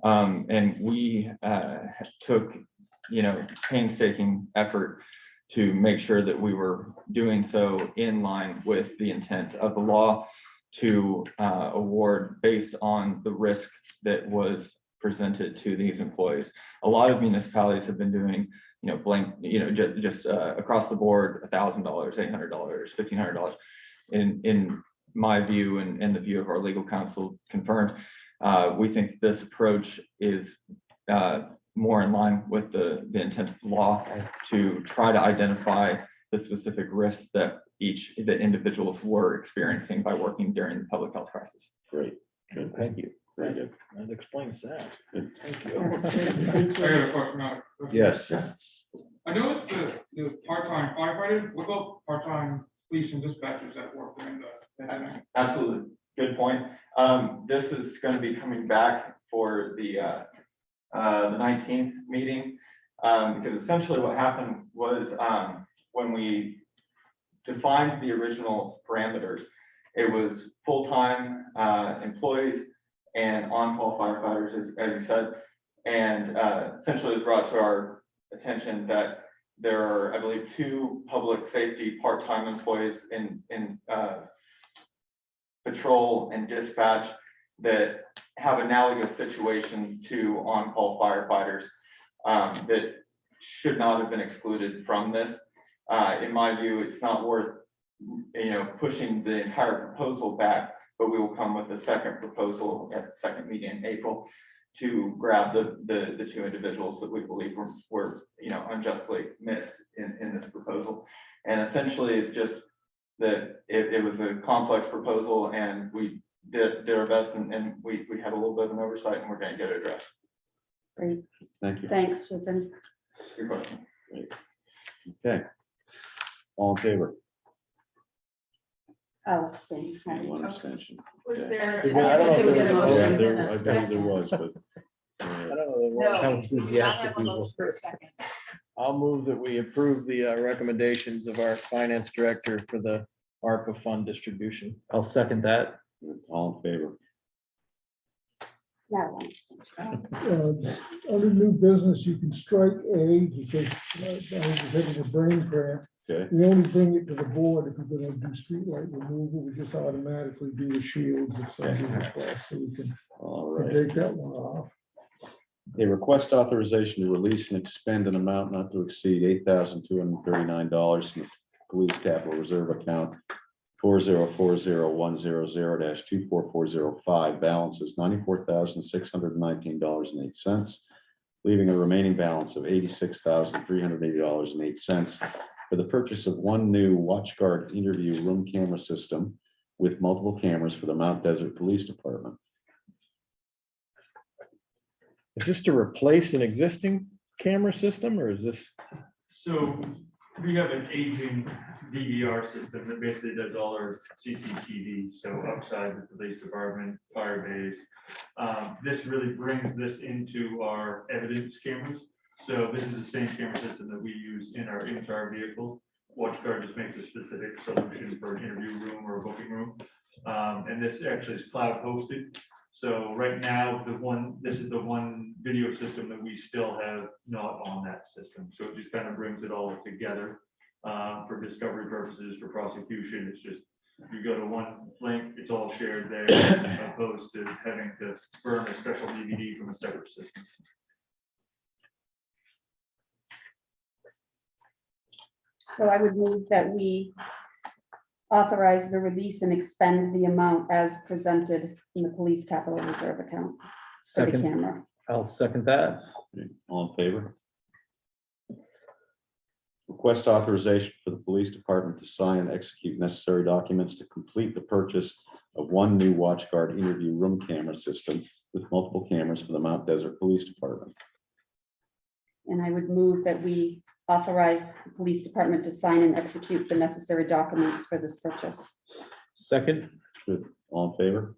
And we took, painstaking effort to make sure that we were doing so in line with the intent of the law to award based on the risk that was presented to these employees. A lot of municipalities have been doing, just across the board, $1,000, $800, $1,500. In my view, and the view of our legal counsel confirmed, we think this approach is more in line with the intent of the law to try to identify the specific risks that the individuals were experiencing by working during the public health crisis. Great, good, thank you. Very good. That explains that. Good. Thank you. I got a question now. Yes. I noticed the part-time firefighters, what about part-time police and dispatchers that work during the pandemic? Absolutely, good point. This is going to be coming back for the the 19th meeting. Because essentially what happened was, when we defined the original parameters, it was full-time employees and on-call firefighters, as you said. And essentially it brought to our attention that there are, I believe, 2 public safety part-time employees in patrol and dispatch that have analogous situations to on-call firefighters that should not have been excluded from this. In my view, it's not worth, pushing the entire proposal back, but we will come with a second proposal at the second meeting in April to grab the 2 individuals that we believe were unjustly missed in this proposal. And essentially, it's just that it was a complex proposal, and we did our best, and we had a little bit of an oversight, and we're going to get it addressed. Great, Thank you. thanks, Chapin. Good question. Okay. All in favor? I'll abstain. One abstention. Was Okay. there? I don't know if There was there a was Yeah, motion. there, I believe there was, but. I don't know. How No, enthusiastic we were. I'll move that we approve the recommendations of our finance director for the ARPA fund distribution. I'll second that. All in favor? Now, one abstention. Under new business, you can strike A because I was having a brain cramp. Okay, We only bring it to the board if we're gonna do streetlight removal. We just automatically do the shields if somebody requests, so we can all right. take that one off. A request authorization to release and expend an amount not to exceed $8,239 from the police capital reserve account 4040100-24405. Balance is $94,619.08, leaving a remaining balance of $86,380.08 for the purchase of 1 new WatchGuard interview room camera system with multiple cameras for the Mount Desert Police Department. Is this to replace an existing camera system, or is this? So we have an aging DVR system that basically does all our CCTV, so outside the police department, fire base. This really brings this into our evidence cameras. So this is the same camera system that we use in our vehicles. WatchGuard just makes a specific solution for an interview room or a booking room. And this actually is cloud hosted. So right now, this is the one video system that we still have not on that system. So it just kind of brings it all together for discovery purposes, for prosecution. It's just, you go to one link, it's all shared there, opposed to having to burn a special DVD from a separate system. So I would move that we authorize the release and expend the amount as presented in the police capital reserve account for the Second, camera. I'll second that. All in favor? Request authorization for the police department to sign and execute necessary documents to complete the purchase of 1 new WatchGuard interview room camera system with multiple cameras for the Mount Desert Police Department. And I would move that we authorize the police department to sign and execute the necessary documents for this purchase. Second, Good. All in favor?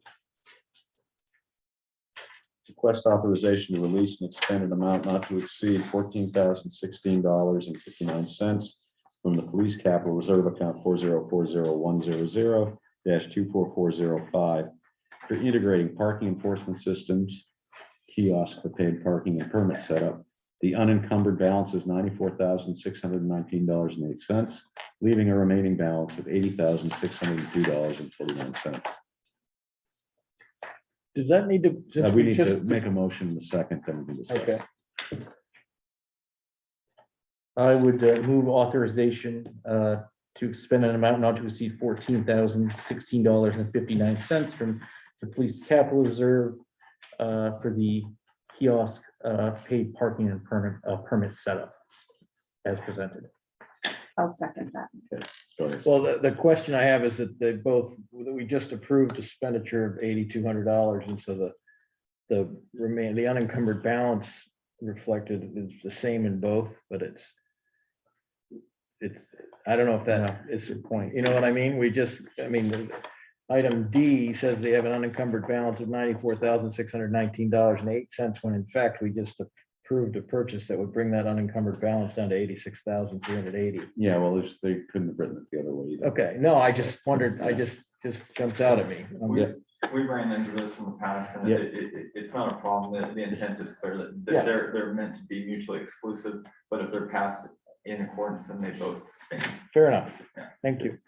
Request authorization to release and expend an amount not to exceed $14,016.59 from the police capital reserve account 4040100-24405 for integrating parking enforcement systems, kiosk for paid parking and permit setup. The unencumbered balance is $94,619.08, leaving a remaining balance of $80,602.49. Does that need to? since We need to just- make a motion in a second, then we can discuss. Okay. I would move authorization to expend an amount not to exceed $14,016.59 from the police capital reserve for the kiosk paid parking and permit setup as presented. I'll second that. Go ahead. Well, the question I have is that that we just approved expenditure of $8,200, and so the unencumbered balance reflected is the same in both, but it's, I don't know if that is the point, you know what I mean? item D says they have an unencumbered balance of $94,619.08, when in fact, we just approved a purchase that would bring that unencumbered balance down to $86,380. Yeah, well, they couldn't have written it the other way. either. Okay, no, I just wondered, just jumped out at me. We ran into this in the past and Yeah. it's not a problem. The intent is clear that Yeah. they're meant to be mutually exclusive, but if they're passed in accordance, then they both stand. Fair enough. Yeah. Thank you.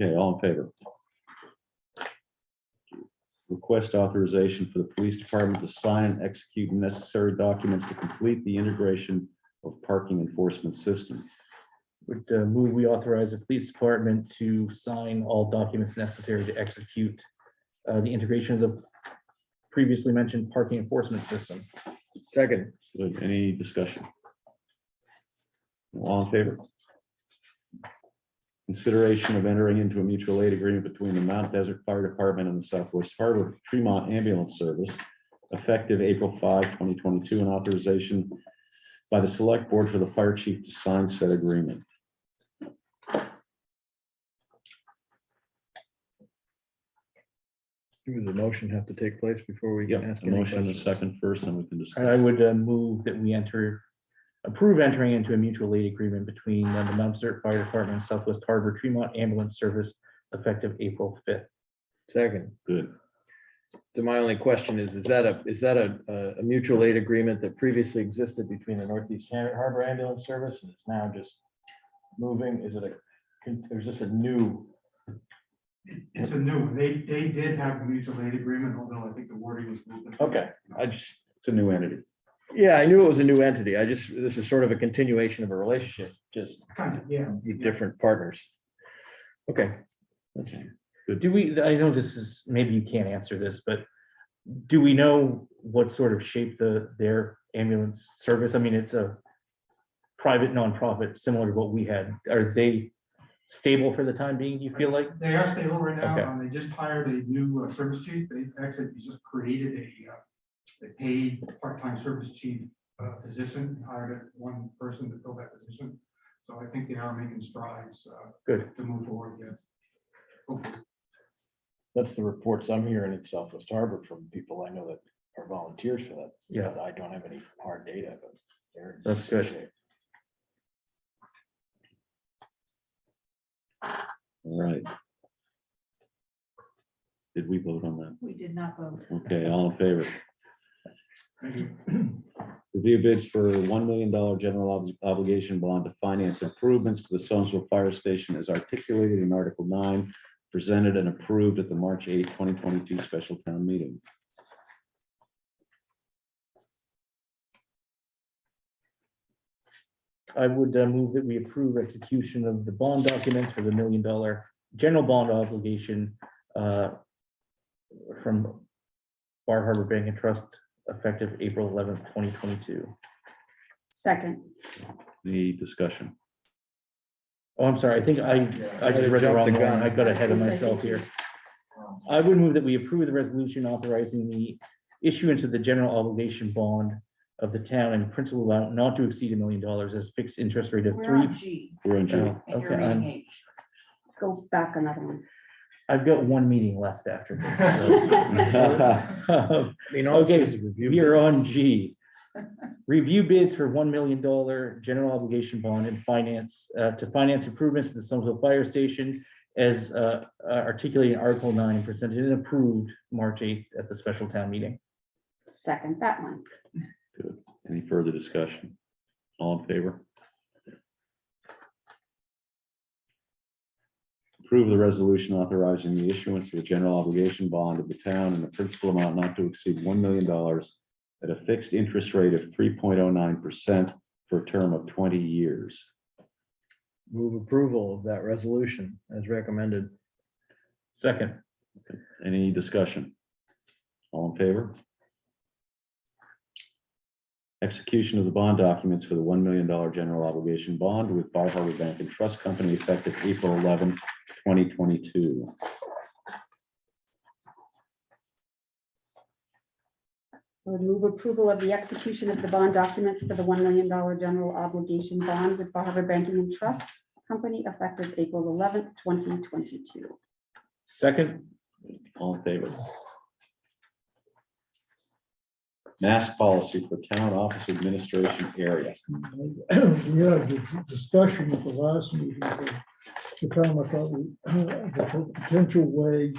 Okay, all in favor? Request authorization for the police department to sign and execute necessary documents to complete the integration of parking enforcement system. Would move we authorize the police department to sign all documents necessary to execute the integration of the previously mentioned parking enforcement system. Second. Good. Any discussion? All in favor? Consideration of entering into a mutual aid agreement between the Mount Desert Fire Department and the Southwest Harbor Tremont Ambulance Service effective April 5, 2022, and authorization by the Select Board for the fire chief to sign said agreement. Does the motion have to take place before we Yep, can ask a any motion and a questions? second first, and we can I discuss. would move that we approve entering into a mutual aid agreement between the Mount Desert Fire Department and Southwest Harbor Tremont Ambulance Service effective April 5th. Second. Good. So my only question is that a mutual aid agreement that previously existed between the Northeast Harbor Ambulance Service and it's now just moving? Is it or is this a new? It's a new one. They did have a mutual aid agreement, although I think the wording was moved. Okay, It's a new entity. yeah, I knew it was a new entity. This is sort of a continuation of a relationship, just Kind of, yeah. with different partners. Okay. That's fine. Do we, I know this is, maybe you can't answer this, but do we know what sort of shape their ambulance service? I mean, it's a private nonprofit similar to what we had. Are they stable for the time being, do you feel like? They are stable right now. Okay. They just hired a new service chief. They actually just created a paid part-time service chief position, hired one person to fill that position. So I think they are making strides Good. to move forward, yes. Hopefully. That's the reports I'm hearing in Southwest Harbor from people I know that are volunteers for that. Yeah. I don't have any hard data, but they're. That's good. All right. Did we vote on that? We did not vote. Okay, all in favor? Thank you. Review bids for $1 million general obligation bond to finance improvements to the Sonesville Fire Station as articulated in Article 9, presented and approved at the March 8, 2022 special town meeting. I would move that we approve execution of the bond documents for the $1 million general bond obligation from Bar Harbor Bank and Trust effective April 11th, 2022. Second. The discussion. Oh, I'm sorry. I think I just read the wrong one. I got ahead of myself here. I would move that we approve the resolution authorizing the issuance of the general obligation bond of the town and principal amount not to exceed $1 million as fixed interest rate of We're on 3. G, We're in June. and you're Okay, reading H. Go back another one. I've got one meeting left after this. so. Okay, we are on G. Review bids for $1 million general obligation bond and finance to finance improvements to the Sonesville Fire Station as articulated in Article 9, presented and approved March 8th at the special town meeting. Second, that one. Good. Any further discussion? All in favor? Approve the resolution authorizing the issuance of a general obligation bond of the town and the principal amount not to exceed $1 million at a fixed interest rate of 3.09% for a term of 20 years. Move approval of that resolution as recommended. Second. Any discussion? All in favor? Execution of the bond documents for the $1 million general obligation bond with Bar Harbor Bank and Trust Company effective April 11, 2022. I would move approval of the execution of the bond documents for the $1 million general obligation bond with Bar Harbor Banking and Trust Company effective April 11th, 2022. Second, All in favor? Mask policy for town office administration area. Yeah, the discussion at the last meeting, the time I thought the potential way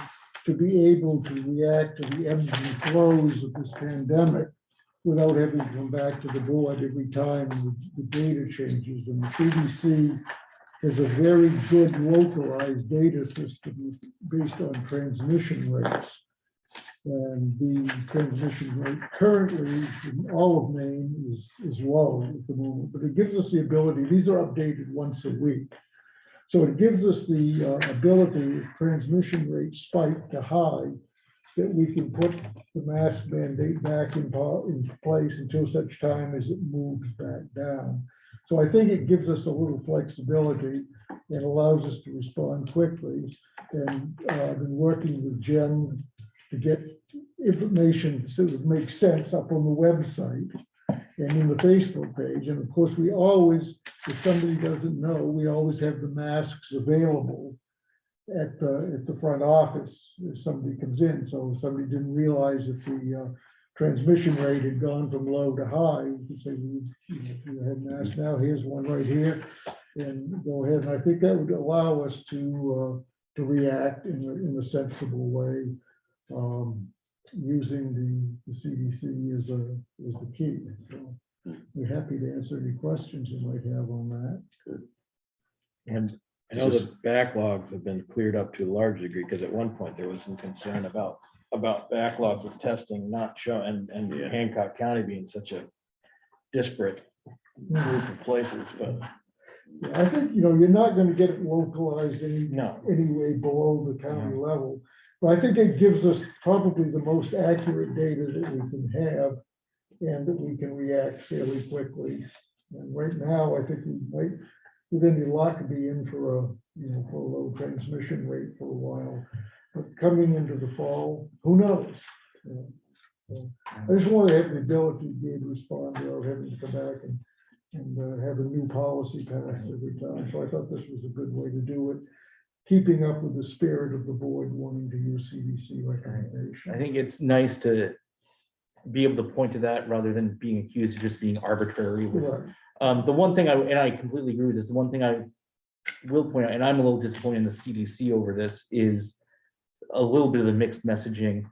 to be able to react to the ebbs and flows of this pandemic without having to come back to the board every time the data changes. And the CDC has a very good localized data system based on transmission rates. And the transmission rate currently in all of Maine is low at the moment, but it gives us the ability, these are updated once a week. So it gives us the ability, if transmission rates spike to high, that we can put the mask mandate back in place until such time as it moves back down. So I think it gives us a little flexibility and allows us to respond quickly. And I've been working with Jen to get information so it makes sense up on the website and in the Facebook page. And of course, we always, if somebody doesn't know, we always have the masks available at the front office if somebody comes in. So if somebody didn't realize that the transmission rate had gone from low to high, we could say, you have masks now, here's one right here, and go ahead. And I think that would allow us to react in a sensible way, using the CDC as the key. So we're happy to answer any questions you might have on that. And I know the backlogs have been cleared up to a large degree, because at one point there was some concern about backlogs of testing not showing, and Hancock County being such a disparate group of places, but I think, you're not going to get it localized no. anyway below the county level. But I think it gives us probably the most accurate data that we can have and that we can react fairly quickly. And right now, I think we might, with any luck, be in for a low transmission rate for a while. But coming into the fall, who knows? So I just want to have the ability to be able to respond without having to come back and have a new policy passed every time. So I thought this was a good way to do it, keeping up with the spirit of the board wanting to use CDC recommendations. I think it's nice to be able to point to that rather than being accused of just being arbitrary. Right. The one thing I completely agree with this, the one thing I will point out, and I'm a little disappointed in the CDC over this, is a little bit of the mixed messaging.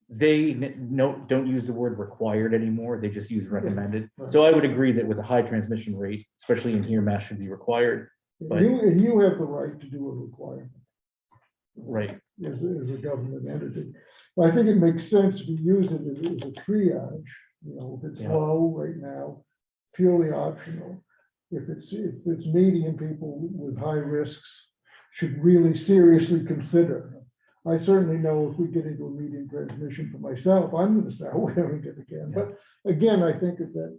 They don't use the word required anymore. They just use recommended. Right. So I would agree that with a high transmission rate, especially in here, mask should be required. But You have the right to do a requirement. right. As a government entity. But I think it makes sense if you use it as a triage, if it's low right now, purely optional. If it's medium, people with high risks should really seriously consider. I certainly know if we get into a medium transmission for myself, I'm going to start wearing it again. But again, I think that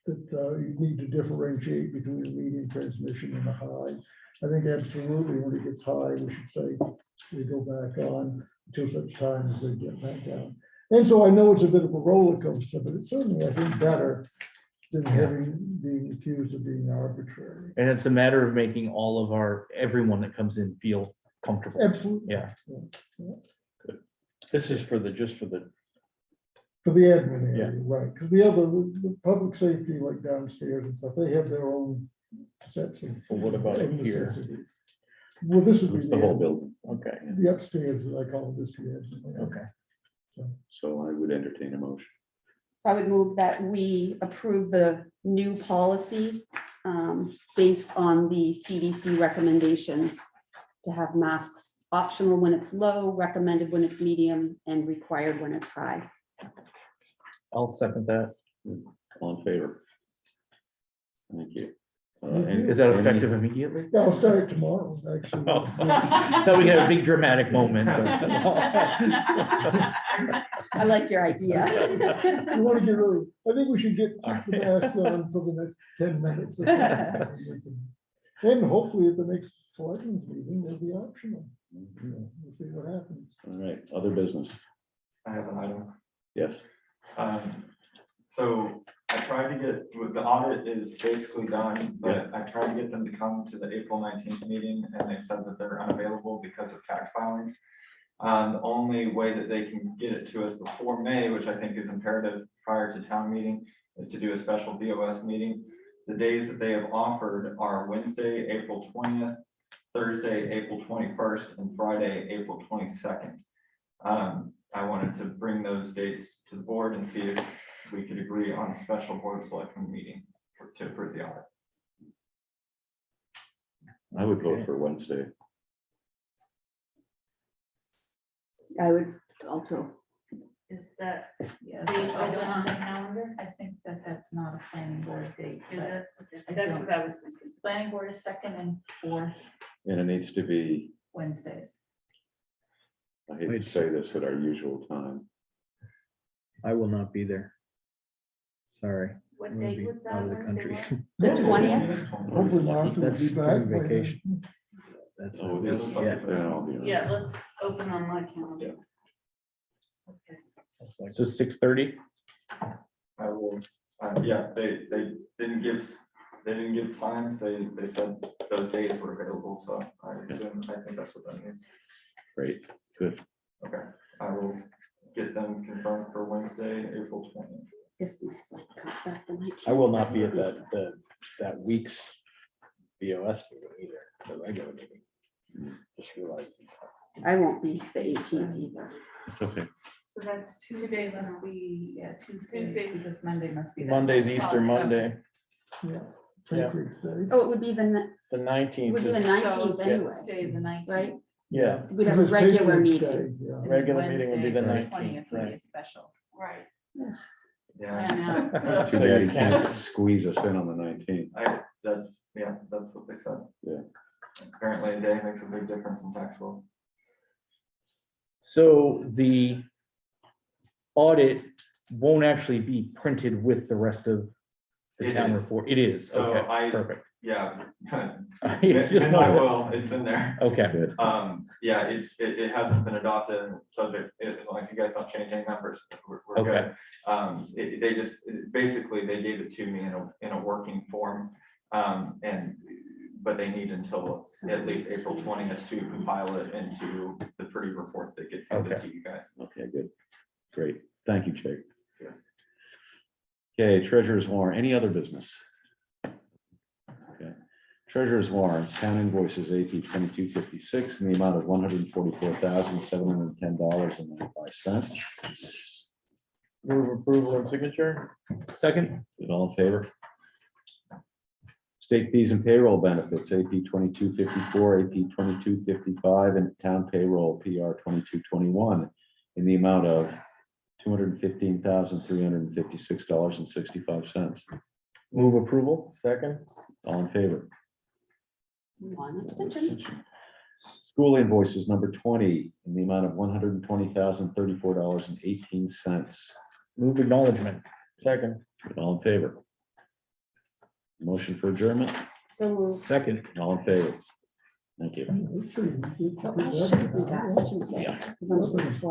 you need to differentiate between a medium transmission and a high. I think absolutely when it gets high, we should say we go back on until such time as they get back down. And so I know it's a bit of a roller coaster, but it's certainly, I think, better than being accused of being arbitrary. And it's a matter of making everyone that comes in feel comfortable. Absolutely. Yeah. This is just for the admin area, right? Because the public safety, like downstairs and stuff, they have their own sets of. Well, what about in here? necessities. Well, this would be It's the whole building. Okay. The upstairs, I call it this. Okay. So I would entertain a motion. So I would move that we approve the new policy based on the CDC recommendations to have masks optional when it's low, recommended when it's medium, and required when it's high. I'll second that. All in favor? Thank you. Is that effective immediately? Yeah, I'll start it tomorrow, actually. Thought we had a big dramatic moment. I like your idea. You want to get early. I think we should keep the mask on for the next 10 minutes. Or something. And hopefully at the next selectmen's meeting, they'll be optional. We'll see what happens. All right, other business. I have an item. Yes. So I tried to get, the audit is basically done, but I tried to get them to come to the April 19th meeting, and they've said that they're unavailable because of tax filings. The only way that they can get it to us before May, which I think is imperative prior to town meeting, is to do a special BOS meeting. The days that they have offered are Wednesday, April 20th, Thursday, April 21st, and Friday, April 22nd. I wanted to bring those dates to the board and see if we could agree on a special board of selectmen meeting to approve the audit. I would vote for Wednesday. I would also, Is that, Yeah, Date I open don't, on the calendar? I think that that's not a planning board date, Is but it? I That's don't. what I was thinking. planning board is second and fourth And it needs to be, Wednesdays. I hate to say this, at our usual time. I will not be there. Sorry. What I'm gonna date be was that? out of the Wednesday country. what? the 20th, Hopefully Martha will be That's back. spring by then. vacation. That's, Oh, it is. yeah, Then I'll be on. Yeah, let's open on my calendar. Okay. that's like- So 6:30? I will, yeah, they didn't give times, they said those days were available, so I assume, I think that's what that means. Great, good. Okay, I will get them confirmed for Wednesday, April 20th. if my flight comes back the 19th. I will not be at that week's BOS meeting either, the regular meeting. Just realized. I won't be the 18th either. It's okay. So that's Tuesday Tuesday. must be, yeah, Tuesday, Tuesday. because Monday must be. the Monday's 12th. Easter Monday, Yeah. Yeah. Patriots Day. Oh, it would be the it 19th. would be the is- 19th So anyway, Tuesday, the 19th. right? Yeah, We'd have a This is regular Patriots meeting. Day, yeah. And then Regular meeting would be the Wednesday, 19th, would be a right. special. Right. Yeah, I know. Too bad you can't squeeze us in on the 19th. that's what they said. Yeah. Apparently a day makes a big difference in tax law. So the audit won't actually be printed with the rest of the It town is. report. It is, So okay, perfect. Yeah. Just And I wanted- will, it's in there. Okay, Good. Yeah, it hasn't been adopted, and subject, as long as you guys don't change any numbers, we're good. Okay. They just, basically, they gave it to me in a working form. But they need until at least April 20th to compile it into the pretty report that gets handed Okay. to you guys. Okay, good. Great. Thank you, Jake. Yes. Okay, treasurer's warrant. Any other business? Okay. Treasurer's warrants, town invoices AP 2256 in the amount of $144,710.95. Move approval and signature. second, All in favor? State fees and payroll benefits, AP 2254, AP 2255, and town payroll PR 2221 in the amount of $215,356.65. move approval. Second. All in favor? One abstention. School invoices number 20 in the amount of $120,034.18. Move acknowledgement. Second. All in favor? Motion for adjournment? So moved. Second. All in favor? Thank you. That's pretty good. So I should be back Tuesday, because I'm supposed to fly